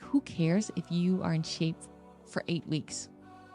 who cares if you are in shape for 8 weeks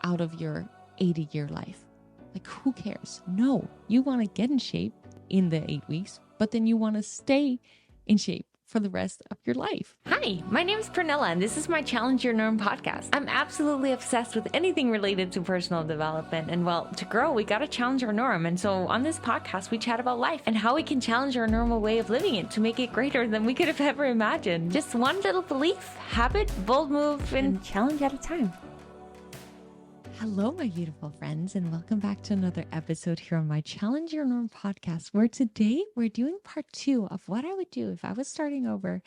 out of your 80-year life? Like, who cares? No, you want to get in shape in the 8 weeks, but then you want to stay in shape for the rest of your life. Hi, my name is Pernilla, and this is my Challenge Your Norm podcast. I'm absolutely obsessed with anything related to personal development. And well, to grow, we got to challenge our norm. And so on this podcast, we chat about life and how we can challenge our normal way of living it to make it greater than we could have ever imagined. Just one little belief, habit, bold move, and challenge at a time. Hello, my beautiful friends, and welcome back to another episode here on my Challenge Your Norm podcast, where today we're doing part 2 of what I would do if I was starting over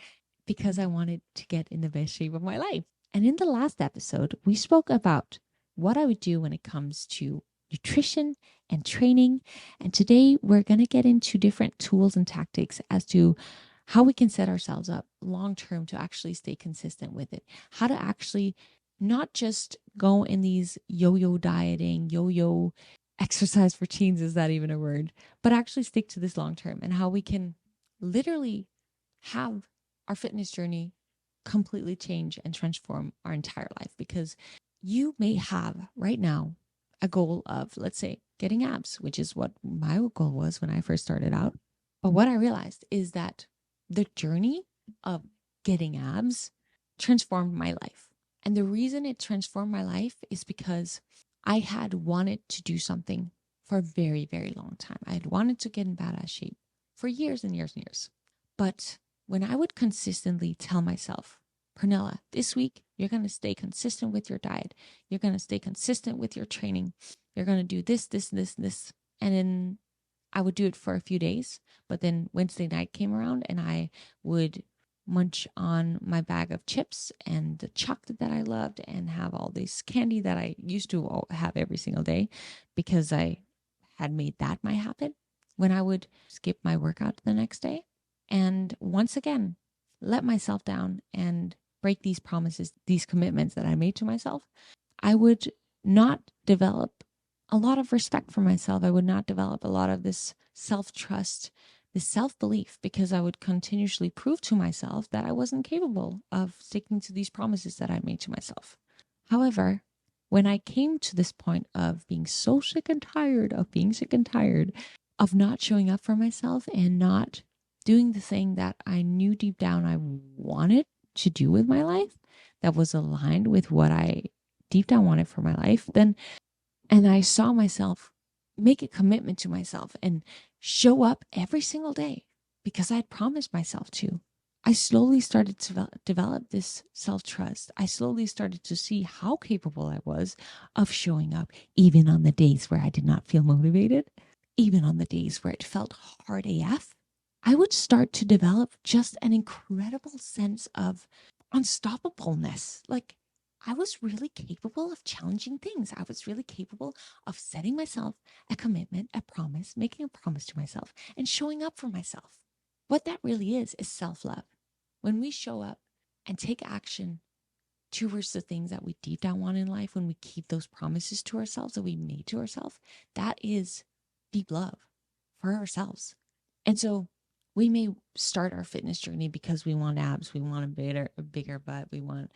because I wanted to get in the best shape of my life. And in the last episode, we spoke about what I would do when it comes to nutrition and training. And today we're going to get into different tools and tactics as to how we can set ourselves up long term to actually stay consistent with it, how to actually not just go in these yo-yo dieting, yo-yo exercise routines, is that even a word? But actually stick to this long term, and how we can literally have our fitness journey completely change and transform our entire life. Because you may have right now a goal of, let's say, getting abs, which is what my goal was when I first started out. But what I realized is that the journey of getting abs transformed my life. And the reason it transformed my life is because I had wanted to do something for a very, very long time. I had wanted to get in badass shape for years and years and years. But when I would consistently tell myself, Pernilla, this week, you're going to stay consistent with your diet. You're going to stay consistent with your training. You're going to do this, this, this, this. And then I would do it for a few days. But then Wednesday night came around and I would munch on my bag of chips and the chocolate that I loved and have all this candy that I used to have every single day because I had made that my habit. When I would skip my workout the next day and once again let myself down and break these promises, these commitments that I made to myself, I would not develop a lot of respect for myself. I would not develop a lot of this self-trust, this self-belief, because I would continuously prove to myself that I wasn't capable of sticking to these promises that I made to myself. However, when I came to this point of being so sick and tired of being sick and tired of not showing up for myself and not doing the thing that I knew deep down I wanted to do with my life, that was aligned with what I deep down wanted for my life, and I saw myself make a commitment to myself and show up every single day because I had promised myself to. I slowly started to develop this self-trust. I slowly started to see how capable I was of showing up, even on the days where I did not feel motivated, even on the days where it felt hard AF. I would start to develop just an incredible sense of unstoppableness. Like, I was really capable of challenging things. I was really capable of setting myself a commitment, a promise, making a promise to myself and showing up for myself. What that really is self-love. When we show up and take action towards the things that we deep down want in life, when we keep those promises to ourselves that we made to ourselves, that is deep love for ourselves. And so we may start our fitness journey because we want abs, we want a bigger butt, we want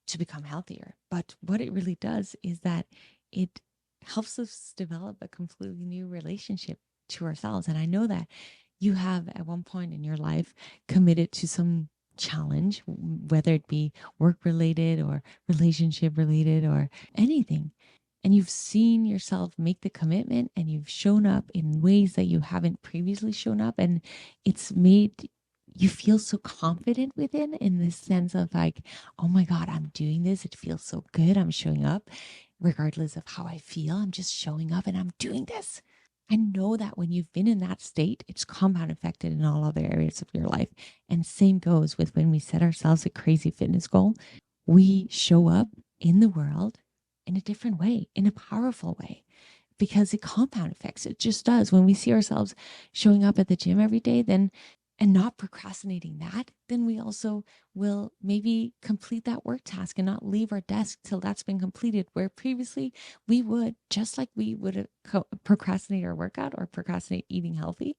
to become healthier. But what it really does is that it helps us develop a completely new relationship to ourselves. And I know that you have at one point in your life committed to some challenge, whether it be work related or relationship related or anything. And you've seen yourself make the commitment and you've shown up in ways that you haven't previously shown up. And it's made you feel so confident within, in this sense of like, oh my God, I'm doing this. It feels so good. I'm showing up regardless of how I feel. I'm just showing up and I'm doing this. I know that when you've been in that state, it's compound affected in all other areas of your life. And same goes with when we set ourselves a crazy fitness goal. We show up in the world in a different way, in a powerful way, because it compound effects. It just does. When we see ourselves showing up at the gym every day, then and not procrastinating that, then we also will maybe complete that work task and not leave our desk till that's been completed. Where previously we would, just like we would procrastinate our workout or procrastinate eating healthy,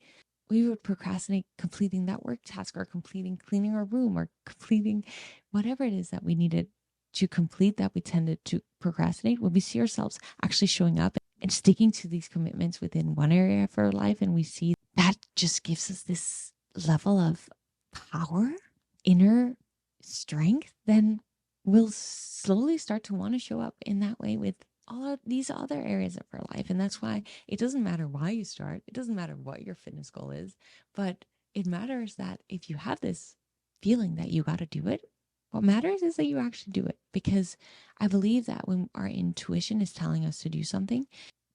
we would procrastinate completing that work task or completing cleaning our room or completing whatever it is that we needed to complete that we tended to procrastinate. When we see ourselves actually showing up and sticking to these commitments within one area of our life, and we see that just gives us this level of power, inner strength, then we'll slowly start to want to show up in that way with all of these other areas of our life. And that's why it doesn't matter why you start. It doesn't matter what your fitness goal is, but it matters that if you have this feeling that you got to do it, what matters is that you actually do it. Because I believe that when our intuition is telling us to do something,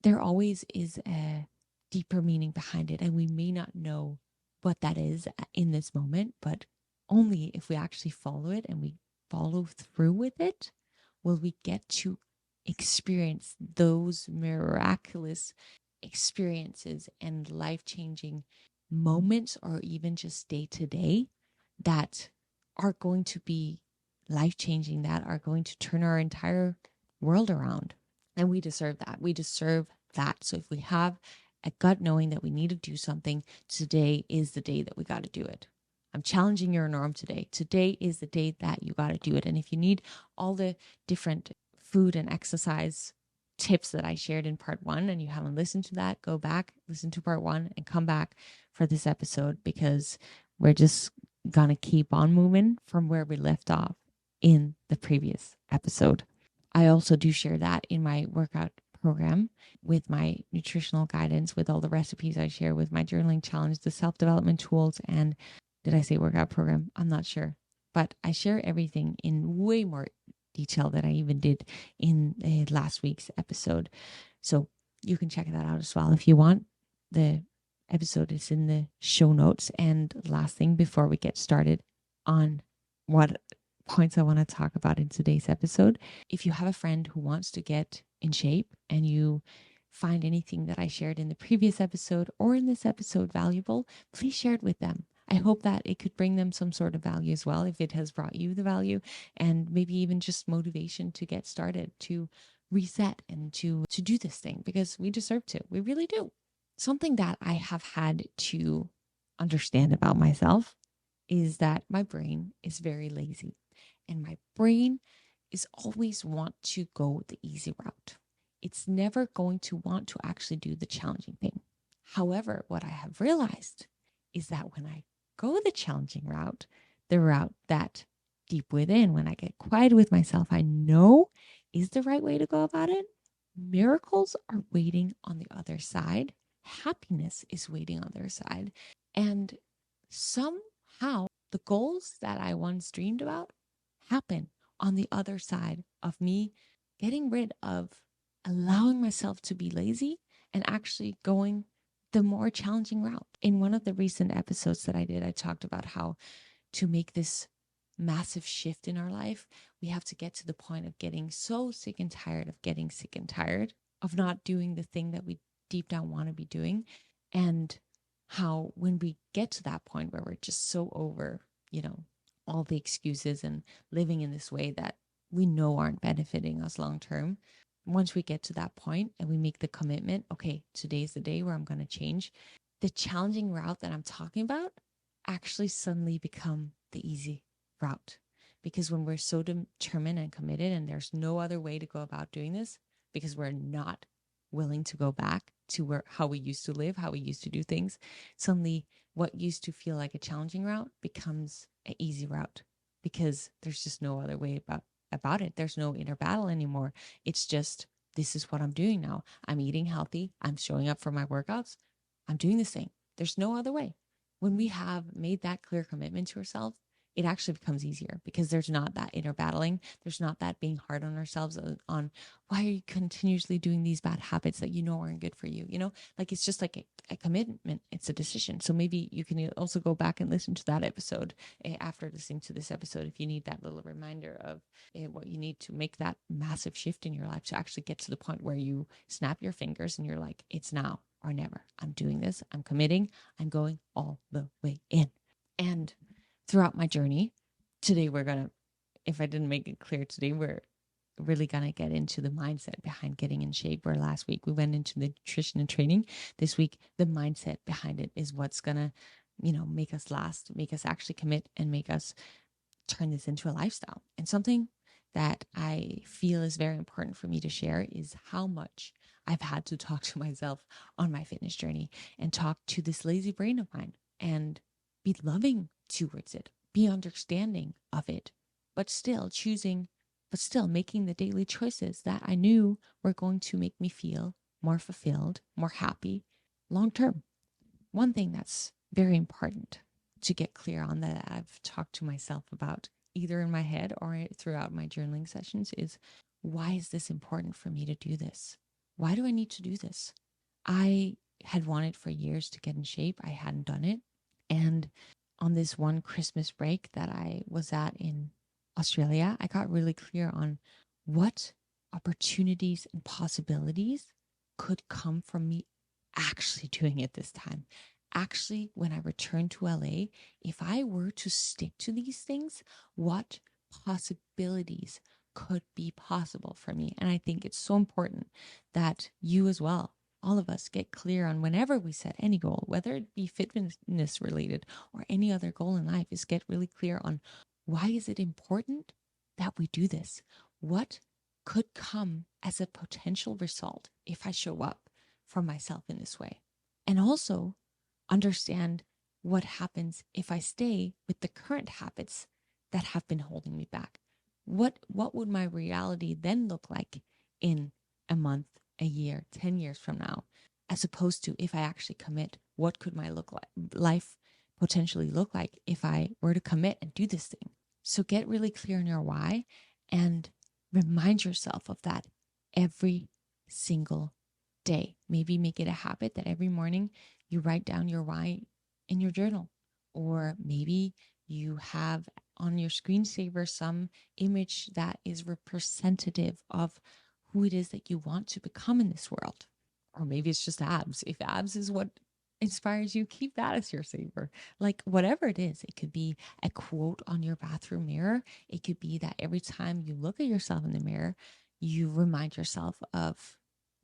there always is a deeper meaning behind it. And we may not know what that is in this moment, but only if we actually follow it and we follow through with it will we get to experience those miraculous experiences and life-changing moments, or even just day to day, that are going to be life-changing, that are going to turn our entire world around. And we deserve that. We deserve that. So if we have a gut knowing that we need to do something, today is the day that we got to do it. I'm challenging your norm today. Today is the day that you got to do it. And if you need all the different food and exercise tips that I shared in part 1 and you haven't listened to that, go back, listen to part 1 and come back for this episode, because we're just going to keep on moving from where we left off in the previous episode. I also do share that in my workout program with my nutritional guidance, with all the recipes I share, with my journaling challenge, the self-development tools, and did I say workout program? I'm not sure, but I share everything in way more detail than I even did in last week's episode. So you can check that out as well if you want. The episode is in the show notes. And last thing before we get started on what points I want to talk about in today's episode, if you have a friend who wants to get in shape and you find anything that I shared in the previous episode or in this episode valuable, please share it with them. I hope that it could bring them some sort of value as well, if it has brought you the value, and maybe even just motivation to get started, to reset, and to do this thing, because we deserve to. We really do. Something that I have had to understand about myself is that my brain is very lazy, and my brain is always want to go the easy route. It's never going to want to actually do the challenging thing. However, what I have realized is that when I go the challenging route, the route that deep within, when I get quiet with myself, I know is the right way to go about it, miracles are waiting on the other side. Happiness is waiting on the other side. And somehow the goals that I once dreamed about happen on the other side of me getting rid of allowing myself to be lazy and actually going the more challenging route. In one of the recent episodes that I did, I talked about how to make this massive shift in our life, we have to get to the point of getting so sick and tired of getting sick and tired of not doing the thing that we deep down want to be doing. And how when we get to that point where we're just so over, all the excuses and living in this way that we know aren't benefiting us long term, once we get to that point and we make the commitment, okay, today's the day where I'm going to change, the challenging route that I'm talking about actually suddenly become the easy route. Because when we're so determined and committed and there's no other way to go about doing this, because we're not willing to go back to how we used to live, how we used to do things, suddenly what used to feel like a challenging route becomes an easy route, because there's just no other way about it. There's no inner battle anymore. It's just, this is what I'm doing now. I'm eating healthy. I'm showing up for my workouts. I'm doing this thing. There's no other way. When we have made that clear commitment to ourselves, it actually becomes easier, because there's not that inner battling. There's not that being hard on ourselves on why are you continuously doing these bad habits that you know aren't good for you? Like it's just like a commitment. It's a decision. So maybe you can also go back and listen to that episode after listening to this episode, if you need that little reminder of what you need to make that massive shift in your life to actually get to the point where you snap your fingers and you're like, it's now or never. I'm doing this. I'm committing. I'm going all the way in. And throughout my journey, today if I didn't make it clear, today we're really going to get into the mindset behind getting in shape. Where last week we went into the nutrition and training. This week, the mindset behind it is what's going to, make us last, make us actually commit, and make us turn this into a lifestyle. And something that I feel is very important for me to share is how much I've had to talk to myself on my fitness journey and talk to this lazy brain of mine and be loving towards it, be understanding of it, but still making the daily choices that I knew were going to make me feel more fulfilled, more happy long term. One thing that's very important to get clear on that I've talked to myself about either in my head or throughout my journaling sessions is, why is this important for me to do this? Why do I need to do this? I had wanted for years to get in shape. I hadn't done it. And on this one Christmas break that I was at in Australia, I got really clear on what opportunities and possibilities could come from me actually doing it this time. Actually, when I returned to LA, if I were to stick to these things, what possibilities could be possible for me? And I think it's so important that you as well, all of us, get clear on whenever we set any goal, whether it be fitness related or any other goal in life, is get really clear on, why is it important that we do this? What could come as a potential result if I show up for myself in this way? And also understand what happens if I stay with the current habits that have been holding me back. What would my reality then look like in a month, a year, 10 years from now, as opposed to if I actually commit? What could my life potentially look like if I were to commit and do this thing? So get really clear on your why and remind yourself of that every single day. Maybe make it a habit that every morning you write down your why in your journal, or maybe you have on your screensaver some image that is representative of who it is that you want to become in this world. Or maybe it's just abs. If abs is what inspires you, keep that as your saver. Like whatever it is, it could be a quote on your bathroom mirror. It could be that every time you look at yourself in the mirror, you remind yourself of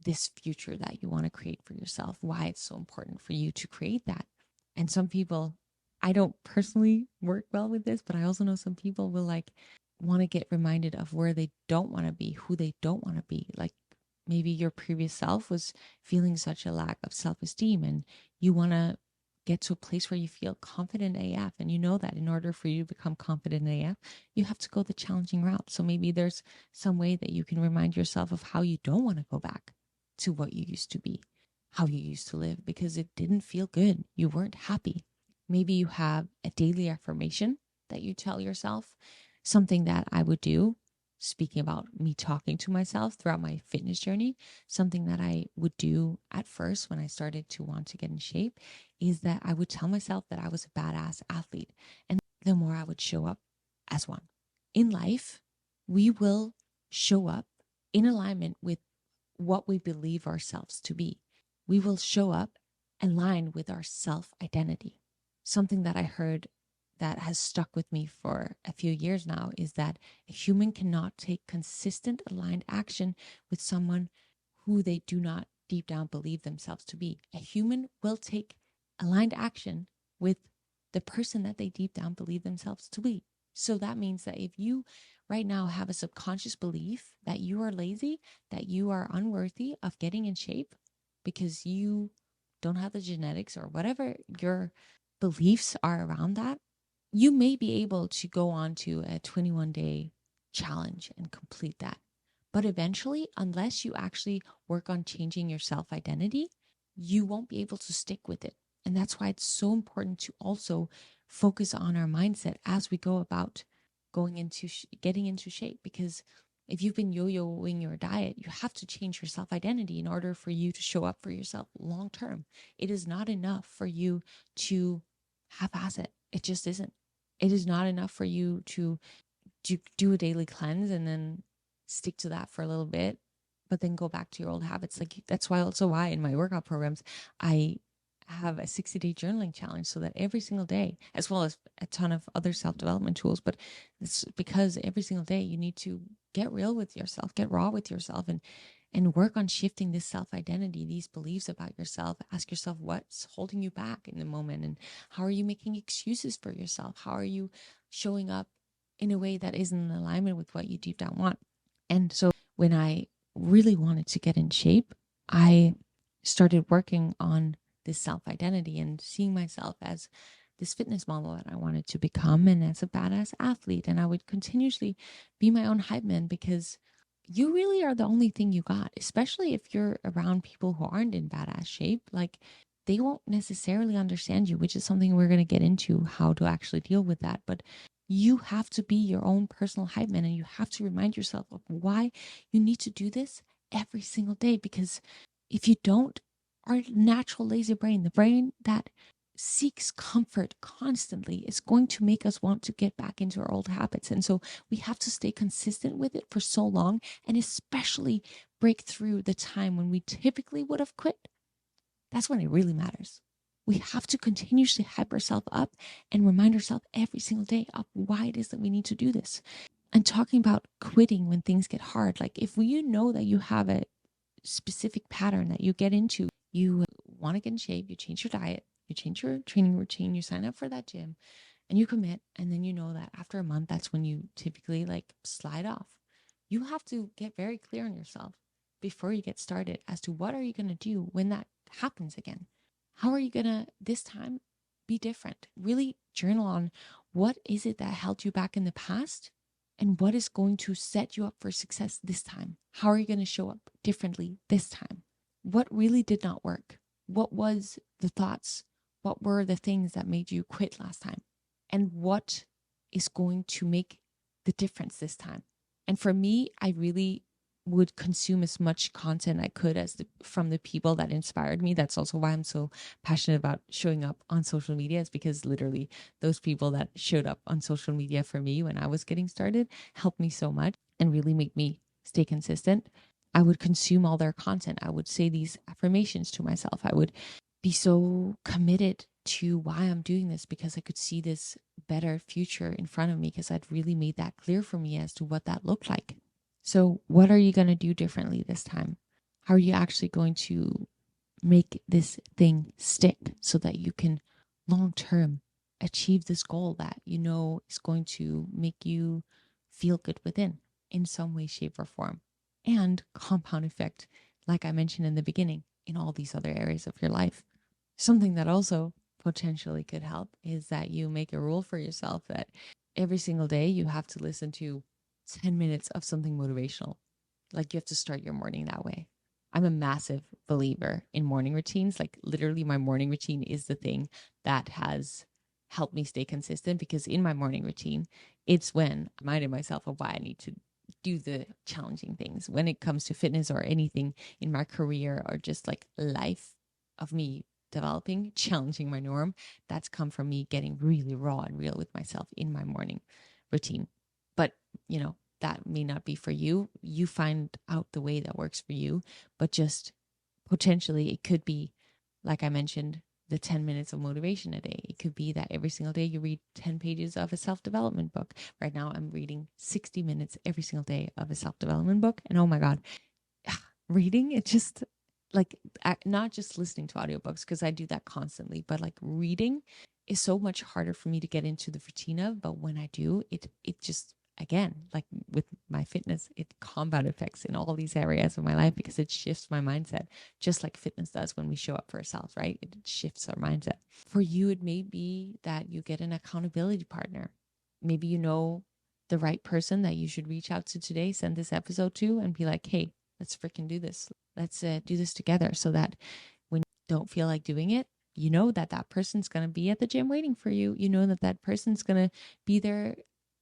this future that you want to create for yourself, why it's so important for you to create that. And some people, I don't personally work well with this, but I also know some people will want to get reminded of where they don't want to be, who they don't want to be. Like maybe your previous self was feeling such a lack of self-esteem and you want to get to a place where you feel confident AF. And you know that in order for you to become confident AF, you have to go the challenging route. So maybe there's some way that you can remind yourself of how you don't want to go back to what you used to be, how you used to live, because it didn't feel good. You weren't happy. Maybe you have a daily affirmation that you tell yourself. Something that I would do, speaking about me talking to myself throughout my fitness journey, something that I would do at first when I started to want to get in shape is that I would tell myself that I was a badass athlete. And the more I would show up as one. In life, we will show up in alignment with what we believe ourselves to be. We will show up aligned with our self-identity. Something that I heard that has stuck with me for a few years now is that a human cannot take consistent aligned action with someone who they do not deep down believe themselves to be. A human will take aligned action with the person that they deep down believe themselves to be. So that means that if you right now have a subconscious belief that you are lazy, that you are unworthy of getting in shape because you don't have the genetics or whatever your beliefs are around that, you may be able to go on to a 21-day challenge and complete that. But eventually, unless you actually work on changing your self-identity, you won't be able to stick with it. And that's why it's so important to also focus on our mindset as we go about going into getting into shape. Because if you've been yo-yoing your diet, you have to change your self-identity in order for you to show up for yourself long term. It is not enough for you to half-ass it. It just isn't. It is not enough for you to do a daily cleanse and then stick to that for a little bit, but then go back to your old habits. Like that's why in my workout programs, I have a 60-day journaling challenge so that every single day, as well as a ton of other self-development tools, but it's because every single day you need to get real with yourself, get raw with yourself, and work on shifting this self-identity, these beliefs about yourself. Ask yourself what's holding you back in the moment, and how are you making excuses for yourself? How are you showing up in a way that isn't in alignment with what you deep down want? And so when I really wanted to get in shape, I started working on this self-identity and seeing myself as this fitness model that I wanted to become, and as a badass athlete. And I would continuously be my own hype man, because you really are the only thing you got, especially if you're around people who aren't in badass shape. Like, they won't necessarily understand you, which is something we're going to get into, how to actually deal with that. But you have to be your own personal hype man, and you have to remind yourself of why you need to do this every single day. Because if you don't, our natural lazy brain, the brain that seeks comfort constantly, is going to make us want to get back into our old habits. And so we have to stay consistent with it for so long, and especially break through the time when we typically would have quit. That's when it really matters. We have to continuously hype ourselves up and remind ourselves every single day of why it is that we need to do this. And talking about quitting when things get hard, like if you know that you have a specific pattern that you get into, you want to get in shape, you change your diet, you change your training routine, you sign up for that gym, and you commit, and then you know that after a month, that's when you typically like slide off. You have to get very clear on yourself before you get started as to what are you going to do when that happens again. How are you going to this time be different? Really journal on what is it that held you back in the past, and what is going to set you up for success this time. How are you going to show up differently this time? What really did not work? What was the thoughts? What were the things that made you quit last time? And what is going to make the difference this time? And for me, I really would consume as much content I could from the people that inspired me. That's also why I'm so passionate about showing up on social media, is because literally those people that showed up on social media for me when I was getting started helped me so much and really made me stay consistent. I would consume all their content. I would say these affirmations to myself. I would be so committed to why I'm doing this, because I could see this better future in front of me, because I'd really made that clear for me as to what that looked like. So what are you going to do differently this time? How are you actually going to make this thing stick so that you can long term achieve this goal that you know is going to make you feel good within in some way, shape, or form? And compound effect, like I mentioned in the beginning, in all these other areas of your life. Something that also potentially could help is that you make a rule for yourself that every single day you have to listen to 10 minutes of something motivational. Like, you have to start your morning that way. I'm a massive believer in morning routines. Like, literally my morning routine is the thing that has helped me stay consistent, because in my morning routine, it's when I reminded myself of why I need to do the challenging things when it comes to fitness or anything in my career, or just like life of me developing, challenging my norm. That's come from me getting really raw and real with myself in my morning routine. But, you know, that may not be for you. You find out the way that works for you, but just potentially it could be, like I mentioned, the 10 minutes of motivation a day. It could be that every single day you read 10 pages of a self-development book. Right now I'm reading 60 minutes every single day of a self-development book. And oh my God, reading, it just like, not just listening to audiobooks, because I do that constantly, but like reading is so much harder for me to get into the routine of. But when I do, it just, again, like with my fitness, it compound effects in all these areas of my life, because it shifts my mindset, just like fitness does when we show up for ourselves, right? It shifts our mindset. For you, it may be that you get an accountability partner. Maybe you know the right person that you should reach out to today, send this episode to, and be like, hey, let's freaking do this. Let's do this together, so that when you don't feel like doing it, you know that that person's going to be at the gym waiting for you. You know that that person's going to be there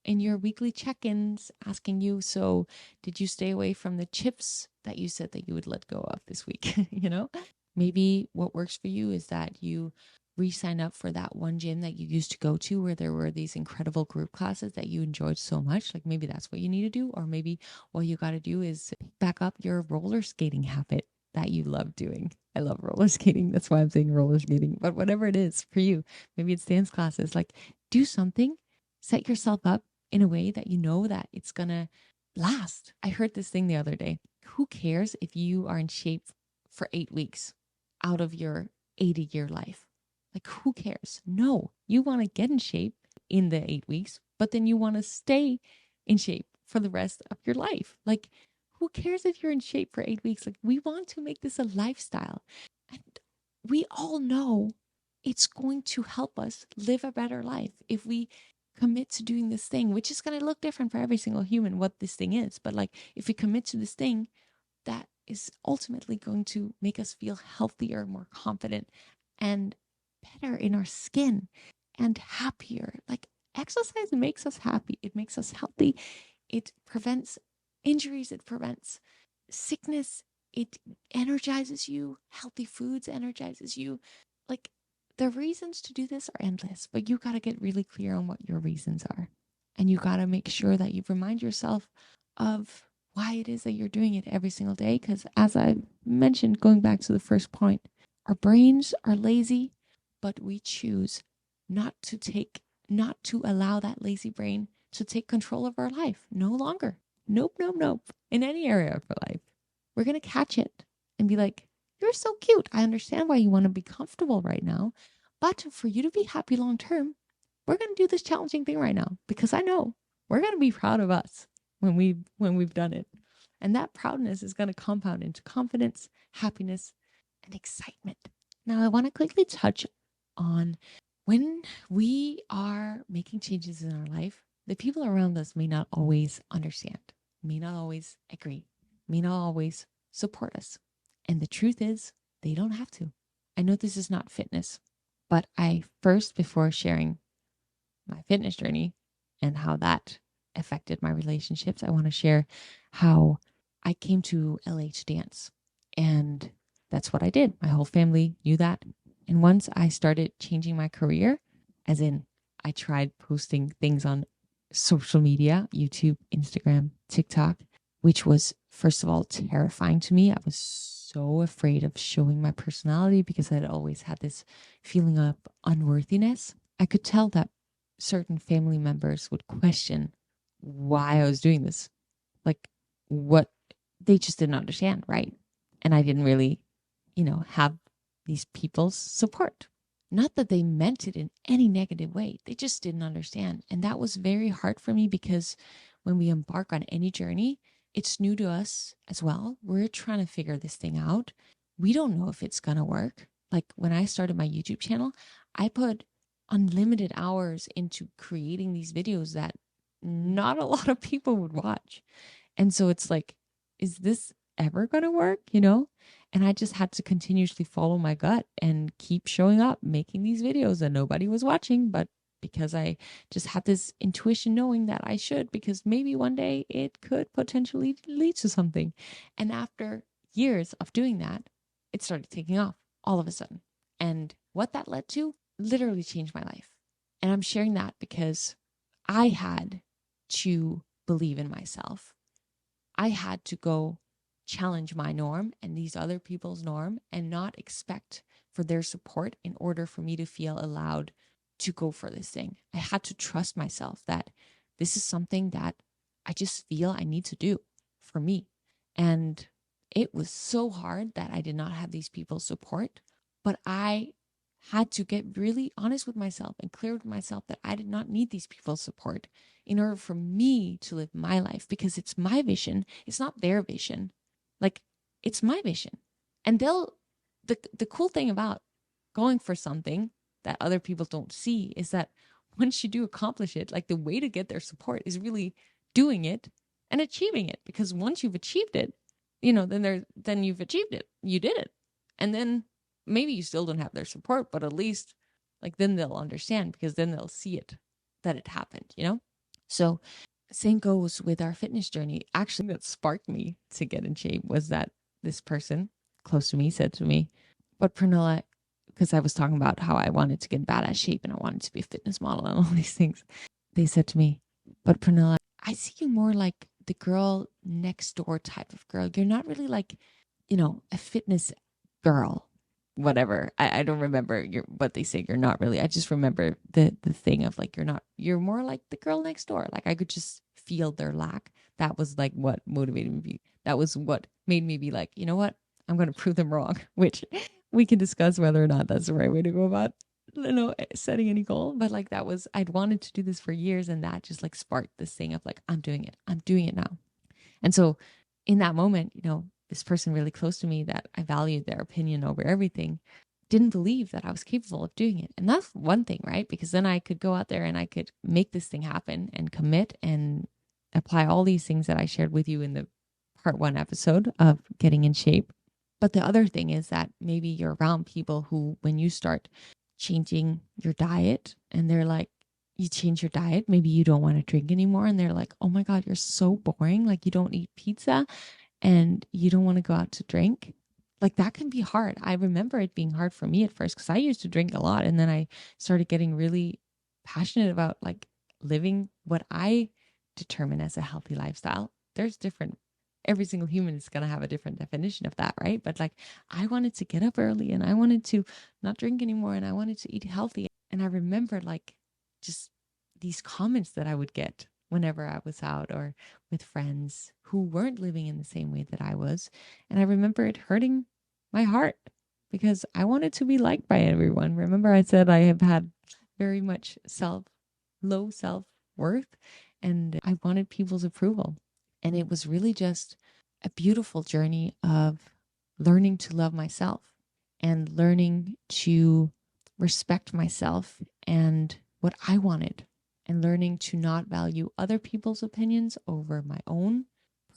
in your weekly check-ins asking you, so did you stay away from the chips that you said that you would let go of this week? You know, maybe what works for you is that you re-sign up for that one gym that you used to go to where there were these incredible group classes that you enjoyed so much. Like, maybe that's what you need to do. Or maybe what you got to do is pick back up your roller skating habit. that you love doing. I love roller skating. That's why I'm saying roller skating. But whatever it is for you, maybe it's dance classes. Like, do something, set yourself up in a way that you know that it's gonna last. I heard this thing the other day. Who cares if you are in shape for 8 weeks out of your 80-year life? Like, who cares? No, you want to get in shape in the 8 weeks, but then you want to stay in shape for the rest of your life. Like, who cares if you're in shape for 8 weeks? Like, we want to make this a lifestyle. And we all know it's going to help us live a better life if we commit to doing this thing, which is going to look different for every single human, what this thing is. But like, if we commit to this thing, that is ultimately going to make us feel healthier, more confident, and better in our skin and happier. Like, exercise makes us happy. It makes us healthy. It prevents injuries. It prevents sickness. It energizes you. Healthy foods energizes you. Like, the reasons to do this are endless, but you got to get really clear on what your reasons are. And you got to make sure that you remind yourself of why it is that you're doing it every single day. Because as I mentioned, going back to the first point, our brains are lazy, but we choose not to allow that lazy brain to take control of our life. No longer. Nope. In any area of our life, we're going to catch it and be like, you're so cute. I understand why you want to be comfortable right now. But for you to be happy long term, we're going to do this challenging thing right now, because I know we're going to be proud of us when we've done it. And that proudness is going to compound into confidence, happiness, and excitement. Now, I want to quickly touch on when we are making changes in our life, the people around us may not always understand, may not always agree, may not always support us. And the truth is, they don't have to. I know this is not fitness, but before sharing my fitness journey and how that affected my relationships, I want to share how I came to LA to dance. And that's what I did. My whole family knew that. And once I started changing my career, as in I tried posting things on social media, YouTube, Instagram, TikTok, which was, first of all, terrifying to me. I was so afraid of showing my personality because I'd always had this feeling of unworthiness. I could tell that certain family members would question why I was doing this. Like, what they just didn't understand, right? And I didn't really, have these people's support. Not that they meant it in any negative way. They just didn't understand. And that was very hard for me, because when we embark on any journey, it's new to us as well. We're trying to figure this thing out. We don't know if it's going to work. Like, when I started my YouTube channel, I put unlimited hours into creating these videos that not a lot of people would watch. And so it's like, is this ever going to work? And I just had to continuously follow my gut and keep showing up, making these videos that nobody was watching, but because I just had this intuition knowing that I should, because maybe one day it could potentially lead to something. And after years of doing that, it started taking off all of a sudden. And what that led to literally changed my life. And I'm sharing that because I had to believe in myself. I had to go challenge my norm and these other people's norm and not expect for their support in order for me to feel allowed to go for this thing. I had to trust myself that this is something that I just feel I need to do for me. And it was so hard that I did not have these people's support, but I had to get really honest with myself and clear with myself that I did not need these people's support in order for me to live my life, because it's my vision. It's not their vision. Like, it's my vision. And the cool thing about going for something that other people don't see is that once you do accomplish it, like, the way to get their support is really doing it and achieving it. Because once you've achieved it, then you've achieved it. You did it. And then maybe you still don't have their support, but at least, like, then they'll understand, because then they'll see it, that it happened, So same goes with our fitness journey. Actually, that sparked me to get in shape was that this person close to me said to me, but Pernilla, because I was talking about how I wanted to get in badass shape and I wanted to be a fitness model and all these things. They said to me, but Pernilla, I see you more like the girl next door type of girl. You're not really like a fitness girl, whatever. I don't remember what they say. You're not really. I just remember the thing of like, you're more like the girl next door. Like I could just feel their lack. That was like what motivated me. That was what made me be like, you know what? I'm going to prove them wrong, which we can discuss whether or not that's the right way to go about, setting any goal. But like I'd wanted to do this for years. And that just like sparked this thing of like, I'm doing it. I'm doing it now. And so in that moment, this person really close to me that I valued their opinion over everything didn't believe that I was capable of doing it. And that's one thing, right? Because then I could go out there and I could make this thing happen and commit and apply all these things that I shared with you in the part 1 episode of getting in shape. But the other thing is that maybe you're around people who, when you start changing your diet and they're like, you change your diet, maybe you don't want to drink anymore. And they're like, oh my God, you're so boring. Like you don't eat pizza and you don't want to go out to drink. Like that can be hard. I remember it being hard for me at first because I used to drink a lot. And then I started getting really passionate about like living what I determine as a healthy lifestyle. There's different, every single human is going to have a different definition of that, right? But like I wanted to get up early and I wanted to not drink anymore and I wanted to eat healthy. And I remember like just these comments that I would get whenever I was out or with friends who weren't living in the same way that I was. And I remember it hurting my heart because I wanted to be liked by everyone. Remember, I said I have had very much low self worth, and I wanted people's approval. And it was really just a beautiful journey of learning to love myself and learning to respect myself and what I wanted, and learning to not value other people's opinions over my own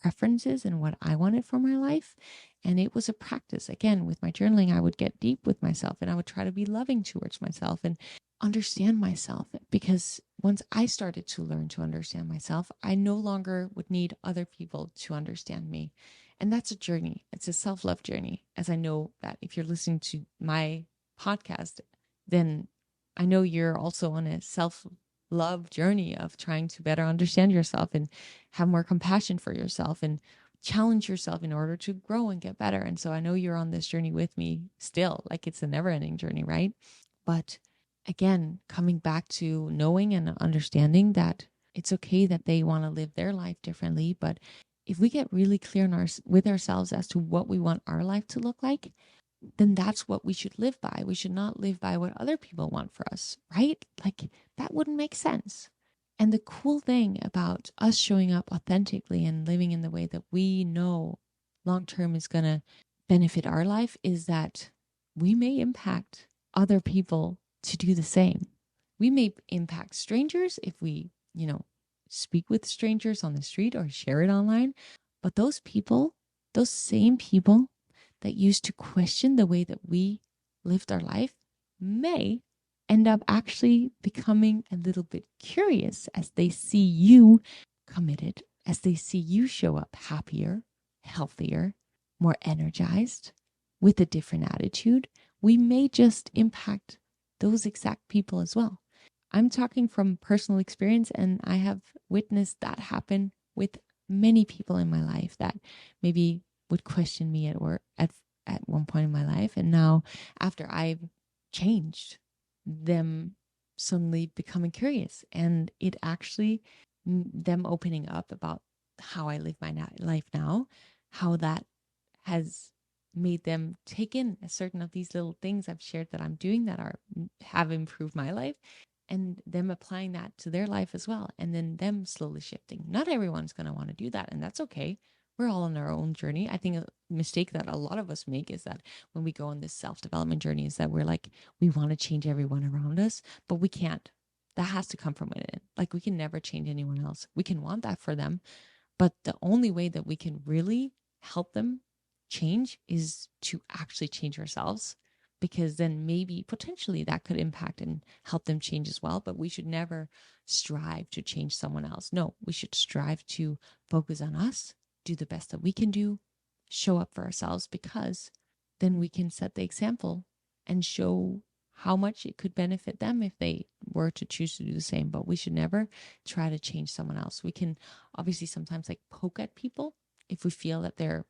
preferences and what I wanted for my life. And it was a practice. Again, with my journaling, I would get deep with myself and I would try to be loving towards myself and understand myself. Because once I started to learn to understand myself, I no longer would need other people to understand me. And that's a journey. It's a self-love journey. As I know that if you're listening to my podcast, then I know you're also on a self-love journey of trying to better understand yourself and have more compassion for yourself and challenge yourself in order to grow and get better. And so I know you're on this journey with me still, like it's a never-ending journey, right? But again, coming back to knowing and understanding that it's okay that they want to live their life differently. But if we get really clear with ourselves as to what we want our life to look like, then that's what we should live by. We should not live by what other people want for us, right? Like that wouldn't make sense. And the cool thing about us showing up authentically and living in the way that we know long term is going to benefit our life is that we may impact other people to do the same. We may impact strangers if we, speak with strangers on the street or share it online. But those people, those same people that used to question the way that we lived our life may end up actually becoming a little bit curious as they see you committed, as they see you show up happier, healthier, more energized, with a different attitude. We may just impact those exact people as well. I'm talking from personal experience, and I have witnessed that happen with many people in my life that maybe would question me at work at one point in my life. And now after I've changed, them suddenly becoming curious, and it actually them opening up about how I live my life now, how that has made them take in a certain of these little things I've shared that I'm doing that have improved my life, and them applying that to their life as well, and then them slowly shifting. Not everyone's going to want to do that, and that's okay. We're all on our own journey. I think a mistake that a lot of us make is that when we go on this self-development journey is that we're like, we want to change everyone around us, but we can't. That has to come from within. Like we can never change anyone else. We can want that for them, but the only way that we can really help them change is to actually change ourselves, because then maybe potentially that could impact and help them change as well. But we should never strive to change someone else. No, we should strive to focus on us, do the best that we can do, show up for ourselves, because then we can set the example and show how much it could benefit them if they were to choose to do the same. But we should never try to change someone else. We can obviously sometimes like poke at people if we feel that they're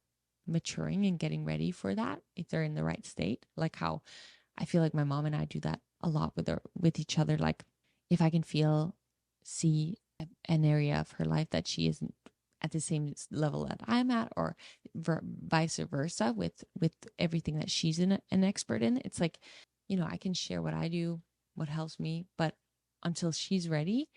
maturing and getting ready for that if they're in the right state. Like how I feel like my mom and I do that a lot with each other. Like if I can see an area of her life that she isn't at the same level that I'm at, or vice versa with everything that she's an expert in. It's like, I can share what I do, what helps me, but until she's ready,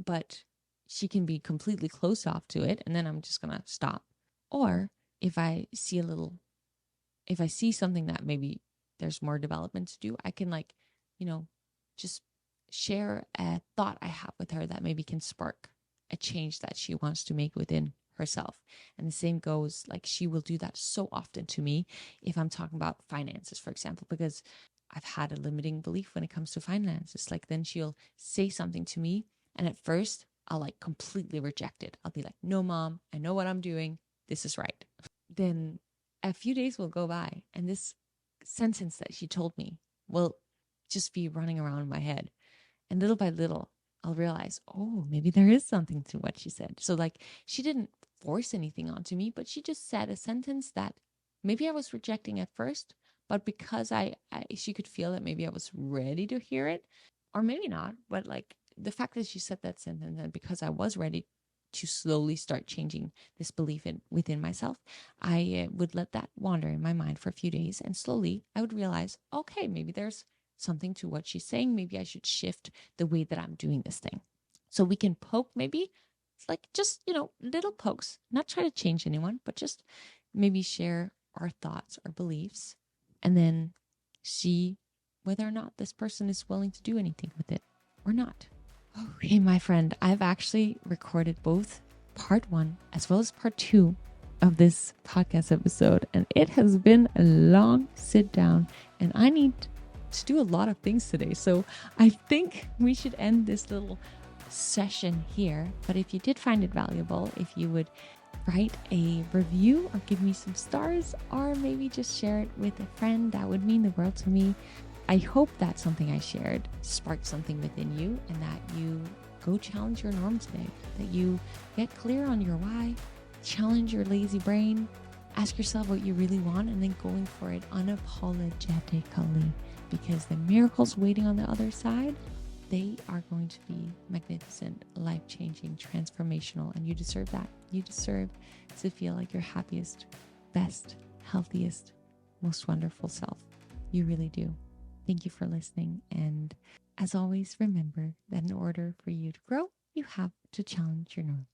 but she can be completely closed off to it, and then I'm just gonna stop. Or if I see something that maybe there's more development to do, I can just share a thought I have with her that maybe can spark a change that she wants to make within herself. And the same goes, like, she will do that so often to me if I'm talking about finances, for example, because I've had a limiting belief when it comes to finances. Like, then she'll say something to me, and at first I'll like completely reject it. I'll be like, no, mom, I know what I'm doing. This is right. Then a few days will go by, and this sentence that she told me will just be running around in my head. And little by little, I'll realize, oh, maybe there is something to what she said. So like, she didn't force anything onto me, but she just said a sentence that maybe I was rejecting at first, but because she could feel that maybe I was ready to hear it, or maybe not. But like, the fact that she said that sentence, and because I was ready to slowly start changing this belief within myself, I would let that wander in my mind for a few days, and slowly I would realize, okay, maybe there's something to what she's saying. Maybe I should shift the way that I'm doing this thing. So we can poke, maybe it's like just, little pokes, not try to change anyone, but just maybe share our thoughts or beliefs, and then see whether or not this person is willing to do anything with it or not. Okay, my friend, I've actually recorded both part 1 as well as part 2 of this podcast episode, and it has been a long sit down, and I need to do a lot of things today. So I think we should end this little session here. But if you did find it valuable, if you would write a review or give me some stars, or maybe just share it with a friend, that would mean the world to me. I hope that something I shared sparked something within you, and that you go challenge your norm today, that you get clear on your why, challenge your lazy brain, ask yourself what you really want, and then going for it unapologetically, because the miracles waiting on the other side, they are going to be magnificent, life-changing, transformational, and you deserve that. You deserve to feel like your happiest, best, healthiest, most wonderful self. You really do. Thank you for listening. And as always, remember that in order for you to grow, you have to challenge your norms.